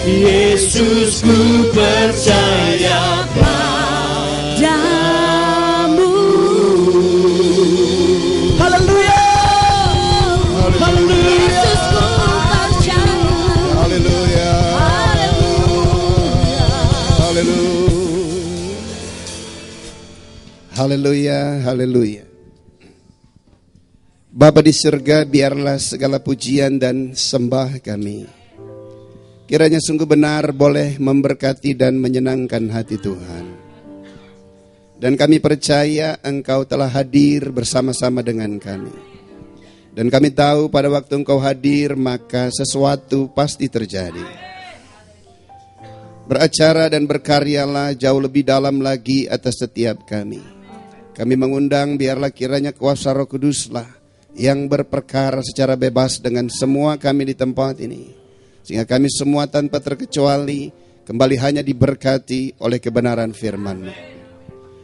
Yesus ku percaya padamu. Haleluya. Haleluya. Yesus ku percaya. Haleluya. Haleluya. Haleluya. Bapa di surga, biarlah segala pujian dan sembah kami kiranya sungguh benar boleh memberkati dan menyenangkan hati Tuhan. Dan kami percaya Engkau telah hadir bersama-sama dengan kami. Dan kami tahu pada waktu Engkau hadir maka sesuatu pasti terjadi. Beracara dan berkaryalah jauh lebih dalam lagi atas setiap kami. Kami mengundang biarlah kiranya kuasa Roh Kuduslah yang berperkara secara bebas dengan semua kami di tempat ini. Sehingga kami semua tanpa terkecuali kembali hanya diberkati oleh kebenaran firman-Mu.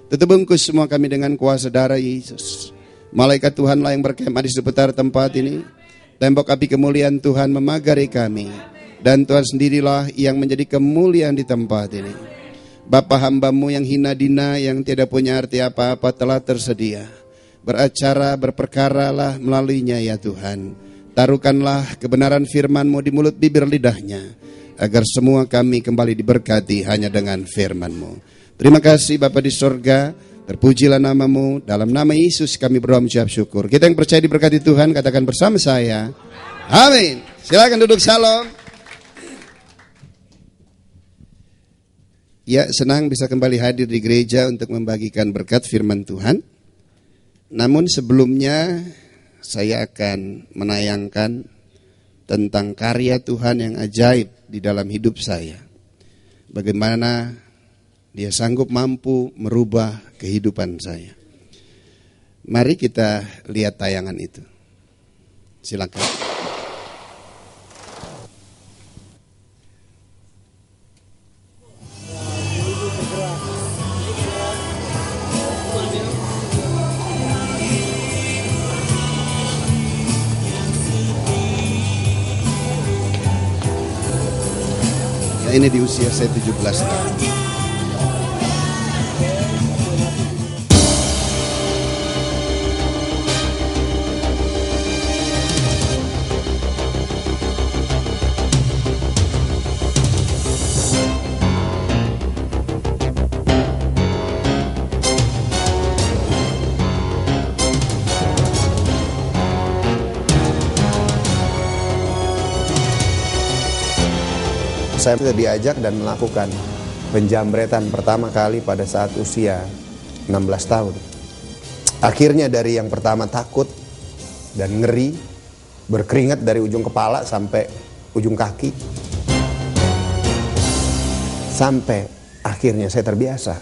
Tutup bungkus semua kami dengan kuasa darah Yesus. Malaikat Tuhanlah yang berkemah di seputar tempat ini. Tembok api kemuliaan Tuhan memagari kami. Dan Tuhan sendirilah yang menjadi kemuliaan di tempat ini. Bapa hamba-Mu yang hina dina, yang tidak punya arti apa-apa telah tersedia. Beracara, berperkaralah melaluinya ya Tuhan. Taruhkanlah kebenaran firman-Mu di mulut bibir lidahnya, agar semua kami kembali diberkati hanya dengan firman-Mu. Terima kasih Bapa di sorga, terpujilah nama-Mu. Dalam nama Yesus kami berdoa mengucap syukur. Kita yang percaya diberkati Tuhan, katakan bersama saya, amin. Silakan duduk, salam. Ya, senang bisa kembali hadir di gereja untuk membagikan berkat firman Tuhan. Namun sebelumnya saya akan menayangkan tentang karya Tuhan yang ajaib di dalam hidup saya. Bagaimana Dia sanggup mampu merubah kehidupan saya. Mari kita lihat tayangan itu. Silakan. Ini di usia saya 17 tahun. Saya sudah diajak dan melakukan penjamretan pertama kali pada saat usia 16 tahun. Akhirnya dari yang pertama takut dan ngeri, berkeringat dari ujung kepala sampai ujung kaki. Sampai akhirnya saya terbiasa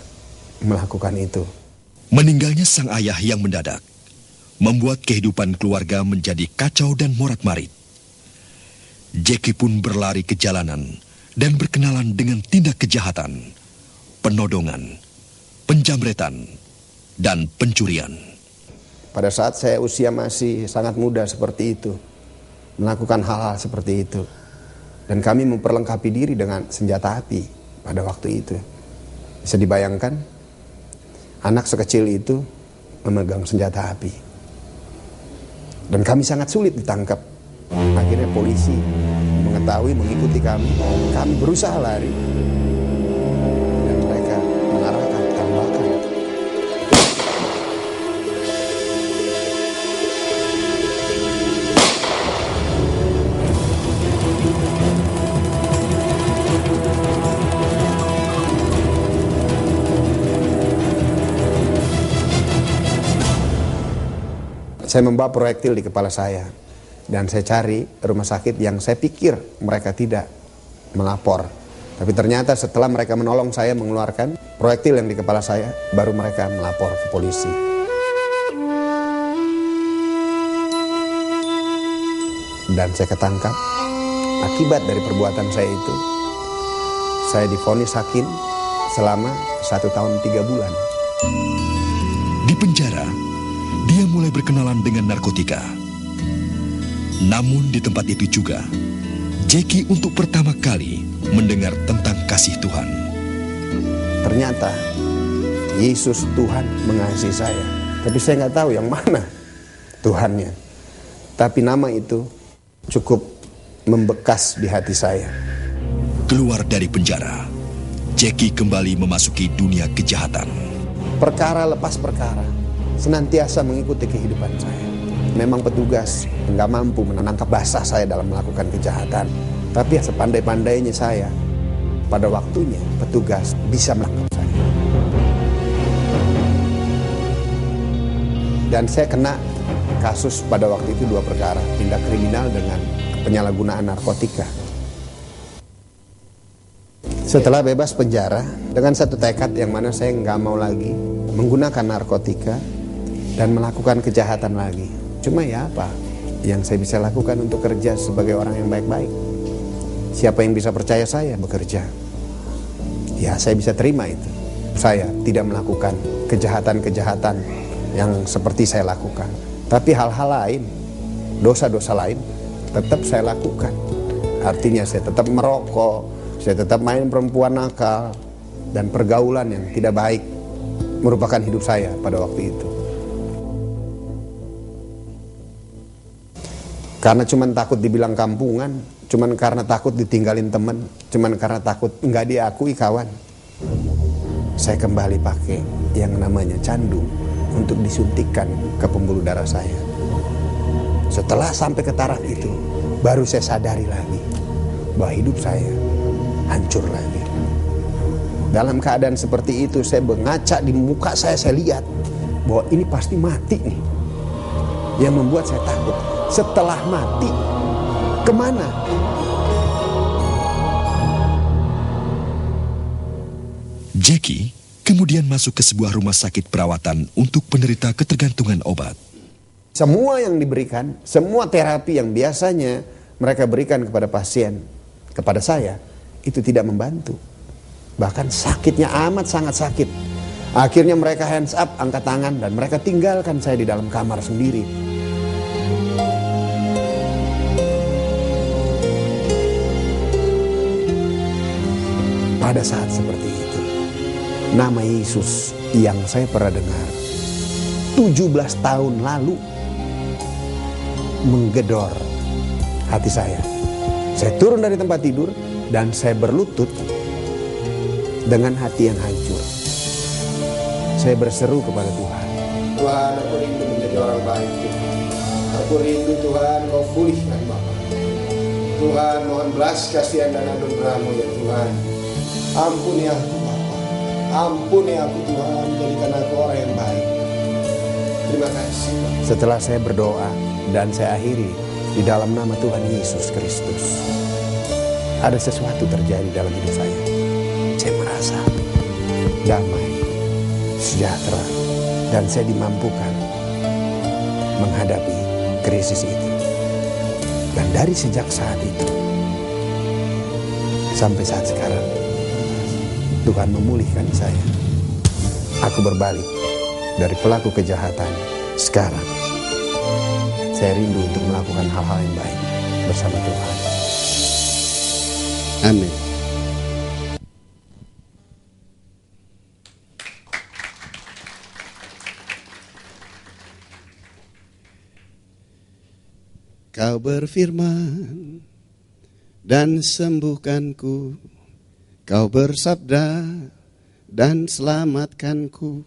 melakukan itu. Meninggalnya sang ayah yang mendadak membuat kehidupan keluarga menjadi kacau dan morat-marit. Jackie pun berlari ke jalanan dan berkenalan dengan tindak kejahatan, penodongan, penjamretan, dan pencurian. Pada saat saya usia masih sangat muda seperti itu, melakukan hal-hal seperti itu. Dan kami memperlengkapi diri dengan senjata api pada waktu itu. Bisa dibayangkan, anak sekecil itu memegang senjata api. Dan kami sangat sulit ditangkap. Akhirnya polisi mengetahui, mengikuti kami berusaha lari. Dan mereka mengarahkan tembakan. Saya membawa proyektil di kepala saya. Dan saya cari rumah sakit yang saya pikir mereka tidak melapor. Tapi ternyata setelah mereka menolong saya mengeluarkan proyektil yang di kepala saya, baru mereka melapor ke polisi. Dan saya ketangkap. Akibat dari perbuatan saya itu, saya divonis hakim selama 1 tahun 3 bulan. Di penjara, dia mulai berkenalan dengan narkotika. Namun di tempat itu juga, Jackie untuk pertama kali mendengar tentang kasih Tuhan. Ternyata Yesus Tuhan mengasihi saya. Tapi saya nggak tahu yang mana Tuhannya. Tapi nama itu cukup membekas di hati saya. Keluar dari penjara, Jackie kembali memasuki dunia kejahatan. Perkara lepas perkara senantiasa mengikuti kehidupan saya. Memang petugas nggak mampu menangkap basah saya dalam melakukan kejahatan. Tapi sepandai-pandainya saya, pada waktunya petugas bisa menangkap saya. Dan saya kena kasus pada waktu itu 2 perkara. Tindak kriminal dengan penyalahgunaan narkotika. Setelah bebas penjara, dengan satu tekad yang mana saya nggak mau lagi menggunakan narkotika dan melakukan kejahatan lagi. Cuma ya apa yang saya bisa lakukan untuk kerja sebagai orang yang baik-baik? Siapa yang bisa percaya saya bekerja? Ya saya bisa terima itu. Saya tidak melakukan kejahatan-kejahatan yang seperti saya lakukan. Tapi hal-hal lain, dosa-dosa lain tetap saya lakukan. Artinya saya tetap merokok, saya tetap main perempuan nakal, dan pergaulan yang tidak baik merupakan hidup saya pada waktu itu. Karena cuman takut dibilang kampungan, cuman karena takut ditinggalin teman, cuman karena takut nggak diakui kawan, saya kembali pakai yang namanya candu untuk disuntikkan ke pembuluh darah saya. Setelah sampai ke taraf itu, baru saya sadari lagi bahwa hidup saya hancur lagi. Dalam keadaan seperti itu, saya mengaca di muka saya lihat bahwa ini pasti mati nih. Yang membuat saya takut, setelah mati kemana? Jackie kemudian masuk ke sebuah rumah sakit perawatan untuk penderita ketergantungan obat. Semua yang diberikan, semua terapi yang biasanya mereka berikan kepada pasien, kepada saya, itu tidak membantu. Bahkan sakitnya amat sangat sakit. Akhirnya mereka hands up, angkat tangan, dan mereka tinggalkan saya di dalam kamar sendiri. Pada saat seperti itu, nama Yesus yang saya pernah dengar 17 tahun lalu menggedor hati saya. Saya turun dari tempat tidur dan saya berlutut dengan hati yang hancur. Saya berseru kepada Tuhan. Tuhan, aku rindu menjadi orang baik. Aku rindu Tuhan, kau pulihkan Bapak. Tuhan, mohon belas kasihan dan anugerah-Mu ya Tuhan. Ampuni aku Bapak. Ampuni aku Tuhan, jadikan aku orang yang baik. Terima kasih. Setelah saya berdoa dan saya akhiri di dalam nama Tuhan Yesus Kristus, ada sesuatu terjadi dalam hidup saya. Saya merasa damai, sejahtera, dan saya dimampukan menghadapi krisis itu. Dan dari sejak saat itu sampai saat sekarang, Tuhan memulihkan saya. Aku berbalik dari pelaku kejahatan. Sekarang saya rindu untuk melakukan hal-hal yang baik bersama Tuhan. Amin. Kau berfirman dan sembuhkanku, Kau bersabda dan selamatkanku.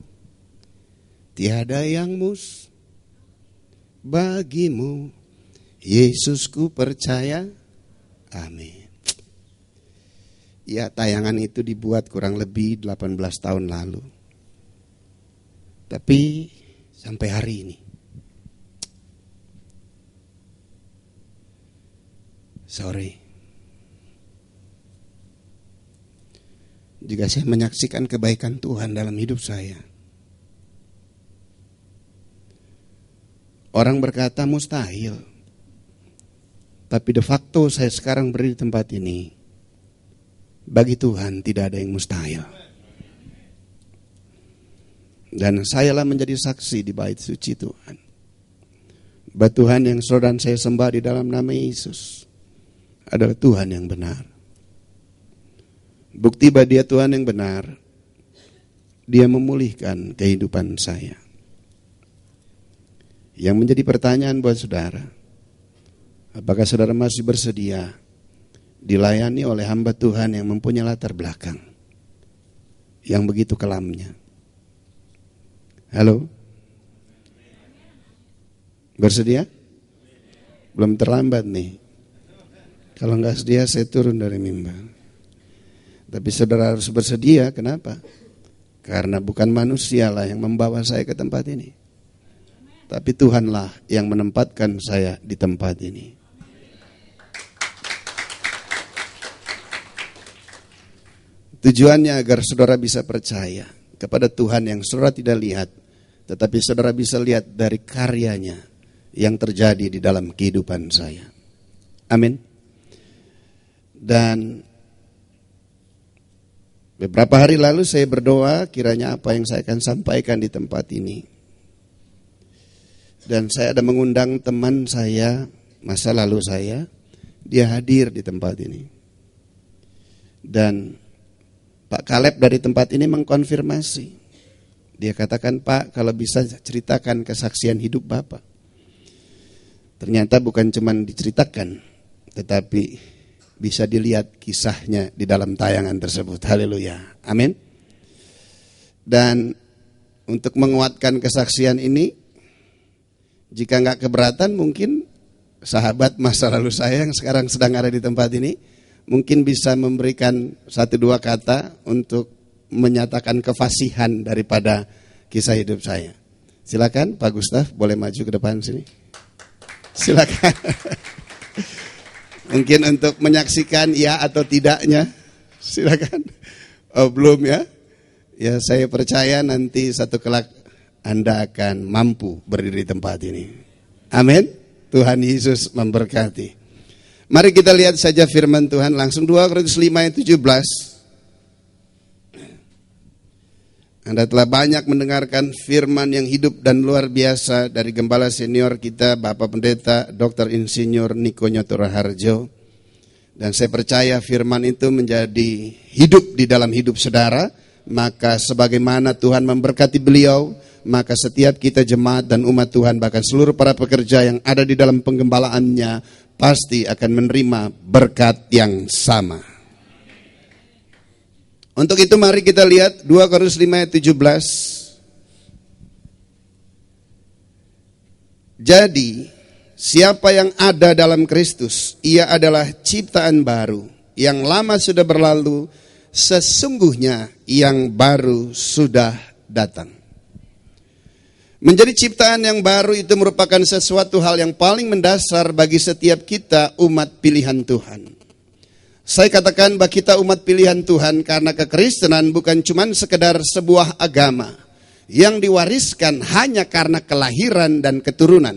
Tiada yang bagimu, Yesusku percaya. Amin. Ya, tayangan itu dibuat kurang lebih 18 tahun lalu. Tapi sampai hari ini, sorry, jika saya menyaksikan kebaikan Tuhan dalam hidup saya. Orang berkata mustahil, tapi de facto saya sekarang berdiri di tempat ini. Bagi Tuhan tidak ada yang mustahil. Dan sayalah menjadi saksi di bait suci Tuhan. Bahwa Tuhan yang saudara dan saya sembah di dalam nama Yesus adalah Tuhan yang benar. Bukti bahwa Dia Tuhan yang benar, Dia memulihkan kehidupan saya. Yang menjadi pertanyaan buat saudara, apakah saudara masih bersedia dilayani oleh hamba Tuhan yang mempunyai latar belakang yang begitu kelamnya? Halo? Bersedia? Belum terlambat nih. Kalau enggak sedia saya turun dari mimbar. Tapi saudara harus bersedia, kenapa? Karena bukan manusialah yang membawa saya ke tempat ini, tapi Tuhanlah yang menempatkan saya di tempat ini. Tujuannya agar saudara bisa percaya kepada Tuhan yang saudara tidak lihat, tetapi saudara bisa lihat dari karyanya yang terjadi di dalam kehidupan saya. Amin. Dan beberapa hari lalu saya berdoa kiranya apa yang saya akan sampaikan di tempat ini. Dan saya ada mengundang teman saya, masa lalu saya, dia hadir di tempat ini. Dan Pak Kaleb dari tempat ini mengkonfirmasi. Dia katakan, Pak, kalau bisa ceritakan kesaksian hidup Bapak. Ternyata bukan cuma diceritakan, tetapi bisa dilihat kisahnya di dalam tayangan tersebut. Haleluya. Amin. Dan untuk menguatkan kesaksian ini, jika enggak keberatan, mungkin sahabat masa lalu saya yang sekarang sedang ada di tempat ini, mungkin bisa memberikan 1-2 kata untuk menyatakan kefasihan daripada kisah hidup saya. Silakan Pak Gustaf, boleh maju ke depan sini. Silakan. Mungkin untuk menyaksikan ya atau tidaknya, silakan. Oh belum ya? Ya saya percaya nanti satu kelak Anda akan mampu berdiri di tempat ini. Amin. Tuhan Yesus memberkati. Mari kita lihat saja firman Tuhan langsung 2 Korintus 5 ayat 17. Anda telah banyak mendengarkan firman yang hidup dan luar biasa dari gembala senior kita, Bapak Pendeta Dr. Insinyur Niko Nyoto Raharjo. Dan saya percaya firman itu menjadi hidup di dalam hidup saudara. Maka sebagaimana Tuhan memberkati beliau, maka setiap kita jemaat dan umat Tuhan, bahkan seluruh para pekerja yang ada di dalam penggembalaannya, pasti akan menerima berkat yang sama. Untuk itu mari kita lihat 2 Korintus 5 ayat 17. Jadi siapa yang ada dalam Kristus, ia adalah ciptaan baru. Yang lama sudah berlalu, sesungguhnya yang baru sudah datang. Menjadi ciptaan yang baru itu merupakan sesuatu hal yang paling mendasar bagi setiap kita umat pilihan Tuhan. Saya katakan bahwa kita umat pilihan Tuhan karena kekristenan bukan cuma sekedar sebuah agama yang diwariskan hanya karena kelahiran dan keturunan.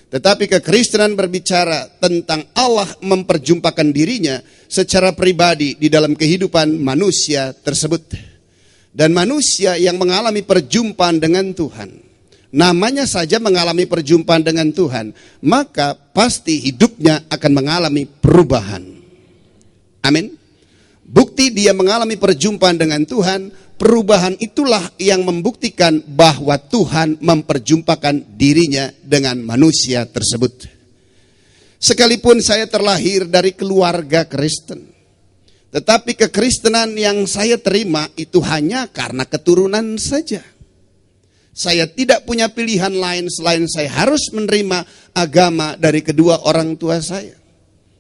Tetapi kekristenan berbicara tentang Allah memperjumpakan dirinya secara pribadi di dalam kehidupan manusia tersebut. Dan manusia yang mengalami perjumpaan dengan Tuhan, namanya saja mengalami perjumpaan dengan Tuhan, maka pasti hidupnya akan mengalami perubahan. Amin. Bukti dia mengalami perjumpaan dengan Tuhan, perubahan itulah yang membuktikan bahwa Tuhan memperjumpakan dirinya dengan manusia tersebut. Sekalipun saya terlahir dari keluarga Kristen, tetapi kekristenan yang saya terima itu hanya karena keturunan saja. Saya tidak punya pilihan lain selain saya harus menerima agama dari kedua orang tua saya.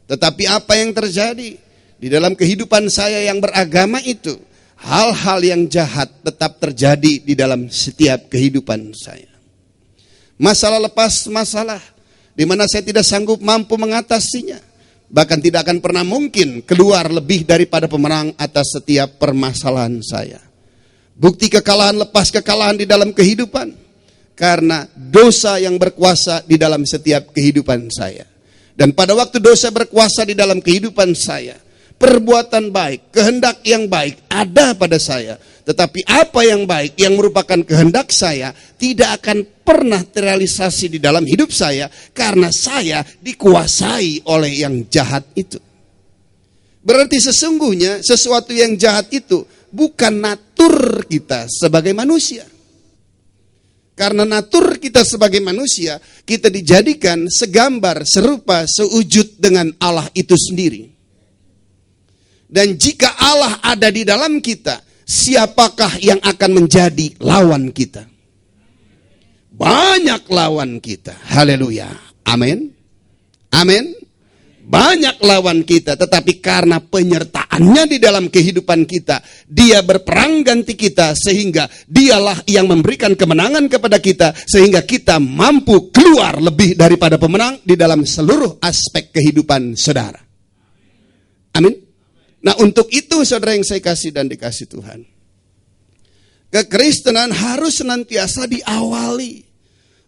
Tetapi apa yang terjadi? Di dalam kehidupan saya yang beragama itu, hal-hal yang jahat tetap terjadi di dalam setiap kehidupan saya. Masalah lepas masalah, di mana saya tidak sanggup mampu mengatasinya. Bahkan tidak akan pernah mungkin keluar lebih daripada pemenang atas setiap permasalahan saya. Bukti kekalahan lepas kekalahan di dalam kehidupan, karena dosa yang berkuasa di dalam setiap kehidupan saya. Dan pada waktu dosa berkuasa di dalam kehidupan saya, perbuatan baik, kehendak yang baik ada pada saya. Tetapi apa yang baik yang merupakan kehendak saya tidak akan pernah terrealisasi di dalam hidup saya karena saya dikuasai oleh yang jahat itu. Berarti sesungguhnya sesuatu yang jahat itu bukan natur kita sebagai manusia. Karena natur kita sebagai manusia, kita dijadikan segambar, serupa, sewujud dengan Allah itu sendiri. Dan jika Allah ada di dalam kita, siapakah yang akan menjadi lawan kita? Banyak lawan kita. Haleluya. Amin. Amin. Banyak lawan kita, tetapi karena penyertaannya di dalam kehidupan kita, dia berperang ganti kita, sehingga dialah yang memberikan kemenangan kepada kita, sehingga kita mampu keluar lebih daripada pemenang di dalam seluruh aspek kehidupan saudara. Amin. Nah, untuk itu saudara yang saya kasih dan dikasih Tuhan, kekristenan harus senantiasa diawali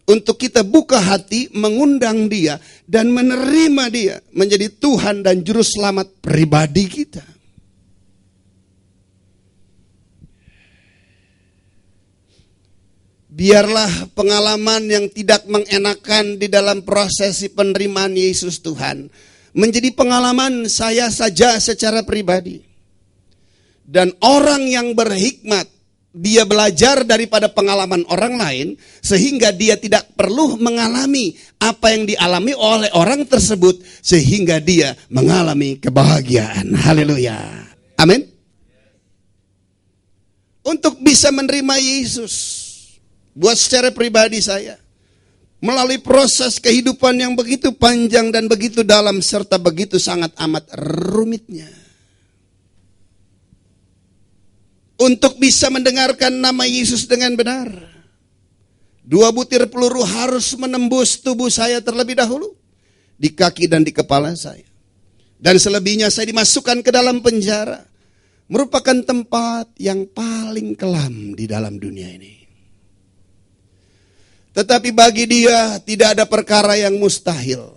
untuk kita buka hati, mengundang dia, dan menerima dia menjadi Tuhan dan Juru Selamat pribadi kita. Biarlah pengalaman yang tidak mengenakan di dalam prosesi penerimaan Yesus Tuhan menjadi pengalaman saya saja secara pribadi. Dan orang yang berhikmat, dia belajar daripada pengalaman orang lain, sehingga dia tidak perlu mengalami apa yang dialami oleh orang tersebut, sehingga dia mengalami kebahagiaan. Haleluya. Amin. Untuk bisa menerima Yesus, buat secara pribadi saya, melalui proses kehidupan yang begitu panjang dan begitu dalam, serta begitu sangat amat rumitnya. Untuk bisa mendengarkan nama Yesus dengan benar, 2 butir peluru harus menembus tubuh saya terlebih dahulu, di kaki dan di kepala saya. Dan selebihnya saya dimasukkan ke dalam penjara, merupakan tempat yang paling kelam di dalam dunia ini. Tetapi bagi dia tidak ada perkara yang mustahil.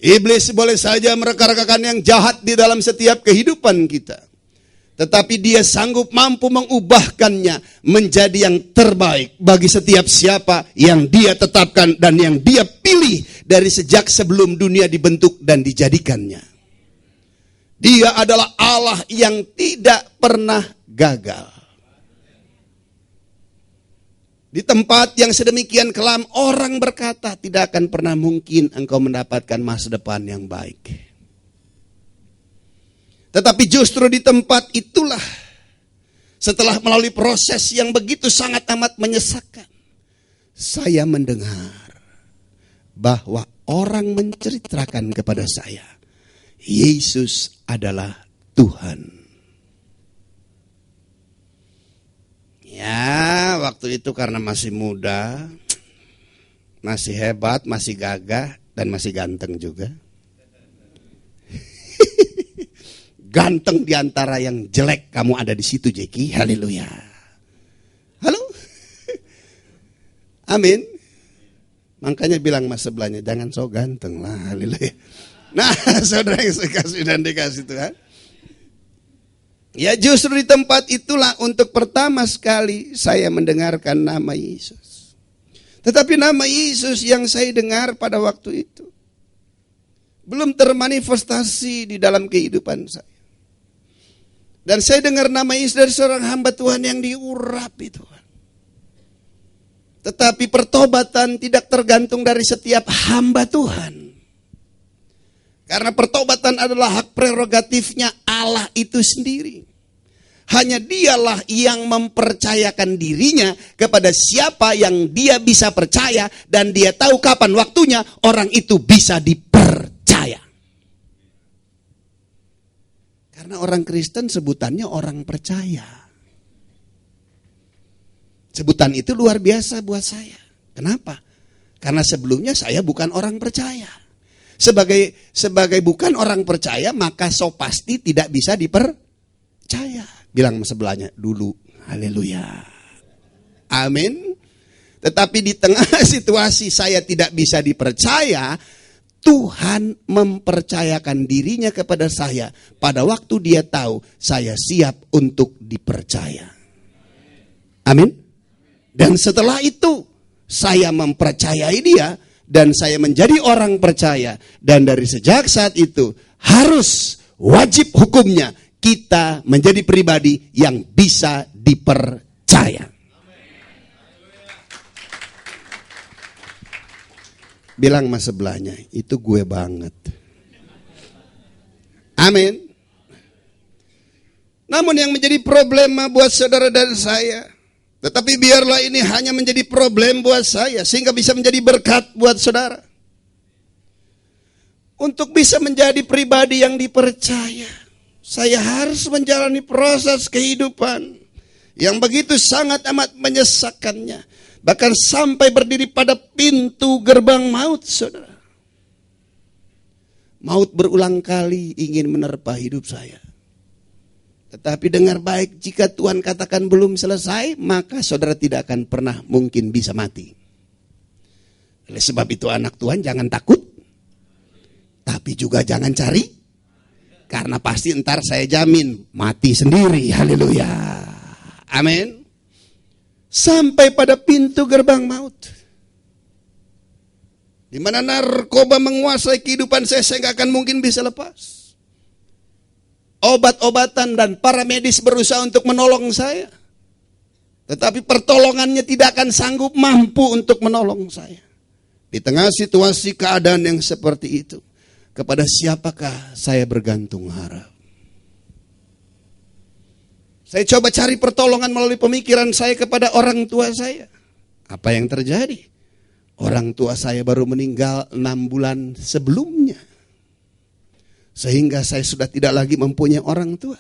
Iblis boleh saja mereka-rekakan yang jahat di dalam setiap kehidupan kita, tetapi dia sanggup mampu mengubahkannya menjadi yang terbaik bagi setiap siapa yang dia tetapkan dan yang dia pilih dari sejak sebelum dunia dibentuk dan dijadikannya. Dia adalah Allah yang tidak pernah gagal. Di tempat yang sedemikian kelam, orang berkata, tidak akan pernah mungkin engkau mendapatkan masa depan yang baik. Tetapi justru di tempat itulah, setelah melalui proses yang begitu sangat amat menyesakkan, saya mendengar bahwa orang menceritakan kepada saya, Yesus adalah Tuhan. Ya, waktu itu karena masih muda, masih hebat, masih gagah, dan masih ganteng juga. Ganteng diantara yang jelek, kamu ada di situ, Jeki. Haleluya. Halo? Amin. Makanya bilang mas sebelahnya, jangan so ganteng lah. Haleluya. Nah, saudara yang saya kasih dan dikasih Tuhan, ya justru di tempat itulah untuk pertama sekali saya mendengarkan nama Yesus. Tetapi nama Yesus yang saya dengar pada waktu itu belum termanifestasi di dalam kehidupan saya. Dan saya dengar nama Yesus dari seorang hamba Tuhan yang diurapi Tuhan. Tetapi pertobatan tidak tergantung dari setiap hamba Tuhan. Karena pertobatan adalah hak prerogatifnya Allah itu sendiri. Hanya dialah yang mempercayakan dirinya kepada siapa yang dia bisa percaya, dan dia tahu kapan waktunya orang itu bisa dipercaya. Karena orang Kristen sebutannya orang percaya. Sebutan itu luar biasa buat saya. Kenapa? Karena sebelumnya saya bukan orang percaya. Sebagai bukan orang percaya, maka so pasti tidak bisa dipercaya. Bilang sebelahnya dulu. Haleluya. Amin. Tetapi di tengah situasi saya tidak bisa dipercaya, Tuhan mempercayakan dirinya kepada saya pada waktu dia tahu saya siap untuk dipercaya. Amin. Dan setelah itu saya mempercayai dia dan saya menjadi orang percaya. Dan dari sejak saat itu harus wajib hukumnya kita menjadi pribadi yang bisa dipercaya. Bilang mas sebelahnya, itu gue banget. Amin. Namun yang menjadi problema buat saudara dan saya, tetapi biarlah ini hanya menjadi problem buat saya, sehingga bisa menjadi berkat buat saudara. Untuk bisa menjadi pribadi yang dipercaya, saya harus menjalani proses kehidupan yang begitu sangat amat menyesakannya. Bahkan sampai berdiri pada pintu gerbang maut, saudara. Maut berulang kali ingin menerpa hidup saya. Tetapi dengar baik, jika Tuhan katakan belum selesai, maka saudara tidak akan pernah mungkin bisa mati. Oleh sebab itu anak Tuhan jangan takut, tapi juga jangan cari. Karena pasti ntar saya jamin mati sendiri. Haleluya. Amin. Sampai pada pintu gerbang maut, di mana narkoba menguasai kehidupan saya nggak akan mungkin bisa lepas. Obat-obatan dan para medis berusaha untuk menolong saya, tetapi pertolongannya tidak akan sanggup mampu untuk menolong saya. Di tengah situasi keadaan yang seperti itu, kepada siapakah saya bergantung harap? Saya coba cari pertolongan melalui pemikiran saya kepada orang tua saya. Apa yang terjadi? Orang tua saya baru meninggal 6 bulan sebelumnya. Sehingga saya sudah tidak lagi mempunyai orang tua.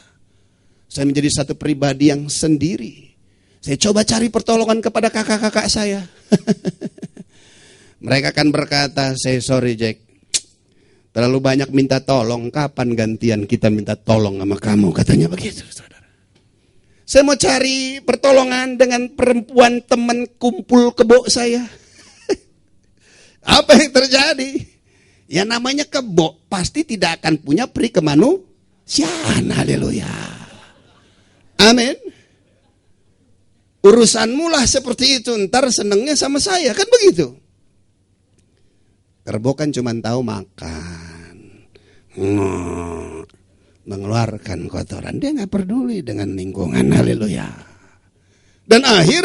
Saya menjadi satu pribadi yang sendiri. Saya coba cari pertolongan kepada kakak-kakak saya. Mereka akan berkata, saya sorry Jack, terlalu banyak minta tolong, kapan gantian kita minta tolong sama kamu, katanya begitu, saudara. Saya mau cari pertolongan dengan perempuan teman kumpul kebo saya. Apa yang terjadi? Ya namanya kebo, pasti tidak akan punya peri kemanusiaan. Haleluya. Amin. Urusanmu lah seperti itu, ntar senengnya sama saya, kan begitu. Kerbau kan cuma tahu makan, mengeluarkan kotoran, dia nggak peduli dengan lingkungan. Haleluya. Dan akhir